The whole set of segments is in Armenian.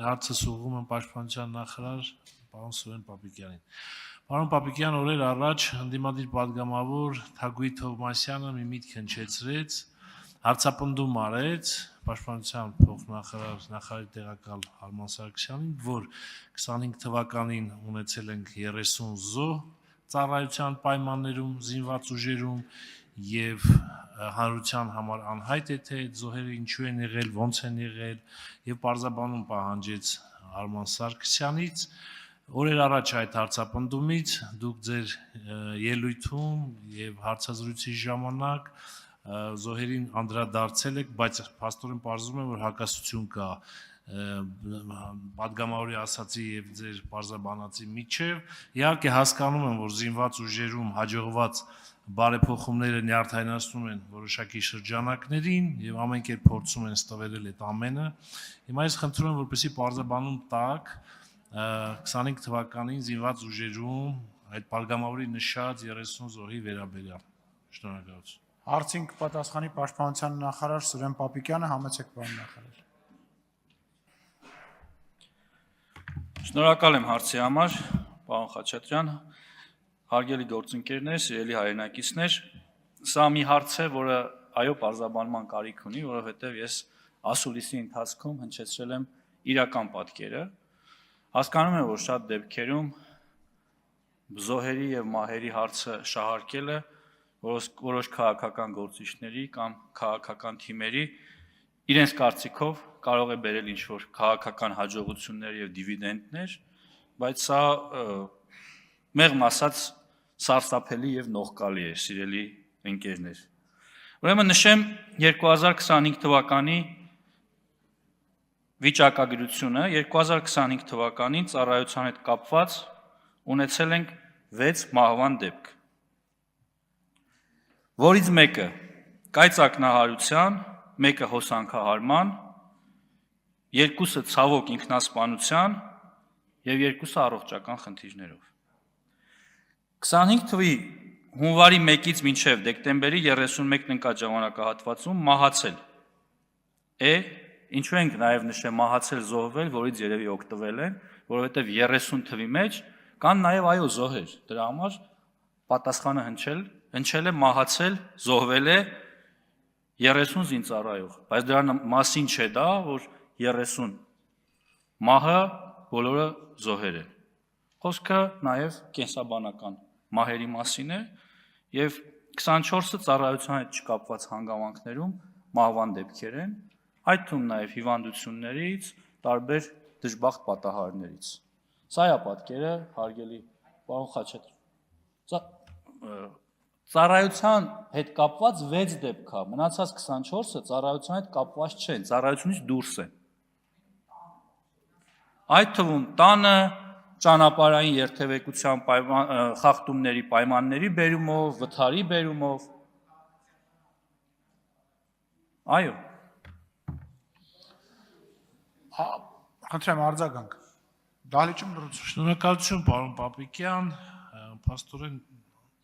հարցը ուղղում եմ Պաշտպանության նախարար պարոն Սուրեն Պապիկյանին։ Պարոն Պապիկյան, օրեր առաջ ընդդիմադիր պատգամավոր Թագուհի Թովմասյանը մի միտք հնչեցրեց, հարցապնդում արեց Պաշտպանության փոխնախարար նախարարի տեղակալ Արման Սարգսյանին, որ 25 թվականին ունեցել ենք 30 զոհ ծառայության պայմաններում զինված ուժերում եւ հանրության համար անհայտ է թե այդ զոհերը ինչու են եղել, ոնց են եղել եւ պարզաբանում պահանջեց Արման Սարգսյանից օրեր առաջ այդ հարցապնդումից դուք ձեր ելույթում եւ հարցազրույցի ժամանակ զոհերին անդրադարձել եք, բայց փաստորեն պարզվում է որ հակասություն կա պատգամավորի ասացի եւ ձեր պարզաբանածի միջև իհարկե հասկանում եմ որ զինված ուժերում հաջողված բարեփոխումները նյարդայնացնում են որոշակի շրջանակներին եւ ամեն կերպ փորձում են ստվերել այդ ամենը հիմա ես խնդրում եմ որպեսզի պարզաբանում տակ 25 թվականին զինված ուժերում այդ պատգամավորի նշած 30 զոհի վերաբերյալ շնորհակալություն Հարցին կպատասխանի Պաշտպանության նախարար Սուրեն Պապիկյանը, համեցեք պարոն նախարար։ Շնորհակալ եմ հարցի համար, պարոն Խաչատրյան, հարգելի գործընկերներ, սիրելի հայրենակիցներ, սա մի հարց է, որը այո պարզաբանման կարիք ունի, որովհետև ես ասուլիսի ընթացքում հնչեցրել եմ իրական պատկերը, հասկանում եմ, որ շատ դեպքերում զոհերի եւ մահերի հարցը շահարկելը որոշ քաղաքական գործիչների կամ քաղաքական թիմերի իրենց կարծիքով կարող է բերել ինչ-որ քաղաքական հաջողություններ եւ դիվիդենդներ, բայց սա մեղմ ասած սարսափելի եւ նողկալի է, սիրելի ընկերներ։ Ուրեմն նշեմ 2025 թվականի վիճակագրությունը, 2025 թվականին ծառայության հետ կապված ունեցել ենք 6 մահվան դեպք որից մեկը կայծակնահարության, մեկը հոսանքահարման, երկուսը ցավոք ինքնասպանության եւ երկուսը առողջական խնդիրներով։ 25 թվականի հունվարի 1-ից մինչև դեկտեմբերի 31 ընկած ժամանակահատվածում մահացել է, ինչու ենք նաեւ նշել մահացել զոհվել, որից երևի օգտվել են, որովհետեւ 30 թվի մեջ կան նաեւ այո զոհեր, դրա համար պատասխանը հնչել է մահացել, զոհվել է 30 զինծառայող, բայց դրա մասին չէ դա, որ 30 մահը բոլորը զոհեր են։ Խոսքը նաև կենսաբանական մահերի մասին է եւ 24-ը ծառայության հետ չկապված հանգամանքներում մահվան դեպքեր են, այդ թվում նաև հիվանդություններից, տարբեր դժբախտ պատահարներից։ Սա է պատկերը, հարգելի պարոն Խաչատրյան։ Ծառայության հետ կապված 6 դեպք կա, մնացած 24-ը ծառայության հետ կապված չեն, ծառայությունից դուրս են։ Այդ թվում տանը ճանապարհային երթևեկության խախտումների պայմանների բերումով, վթարի բերումով։ Այո։ Խնդրեմ արձագանք։ Դահլիճում լրացում։ Շնորհակալություն պարոն Պապիկյան, փաստորեն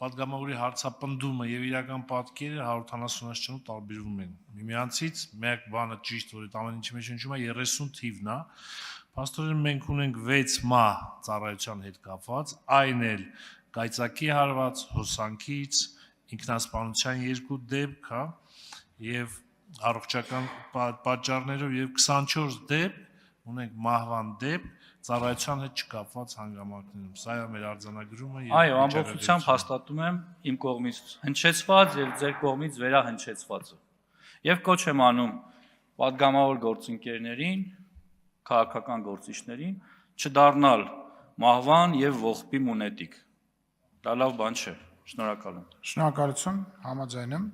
պատգամավորի հարցապնդումը եւ իրական պատկերը 170-ից չնու տարբերվում են։ Միմյանցից մեկ բանը ճիշտ որ այդ ամեն ինչի մեջ հնչում է 30 թիվն է։ Փաստորեն մենք ունենք 6 մահ ծառայության հետ կապված, այն էլ կայծակի հարված, հոսանքից, ինքնասպանության 2 դեպք, հա, եւ առողջական պատճառներով եւ 24 դեպք ունենք մահվան դեպք ծառայության հետ չկապված հանգամանքներում։ Սա է մեր արձանագրումը եւ այո, ամբողջությամբ հաստատում եմ իմ կողմից հնչեցված եւ ձեր կողմից վերահնչեցվածը։ Եվ կոչ եմ անում պատգամավոր գործընկերներին, քաղաքական գործիչներին չդառնալ մահվան եւ ողբի մունետիկ։ Դա լավ բան չէ։ Շնորհակալ եմ։ Շնորհակալություն, համաձայն եմ։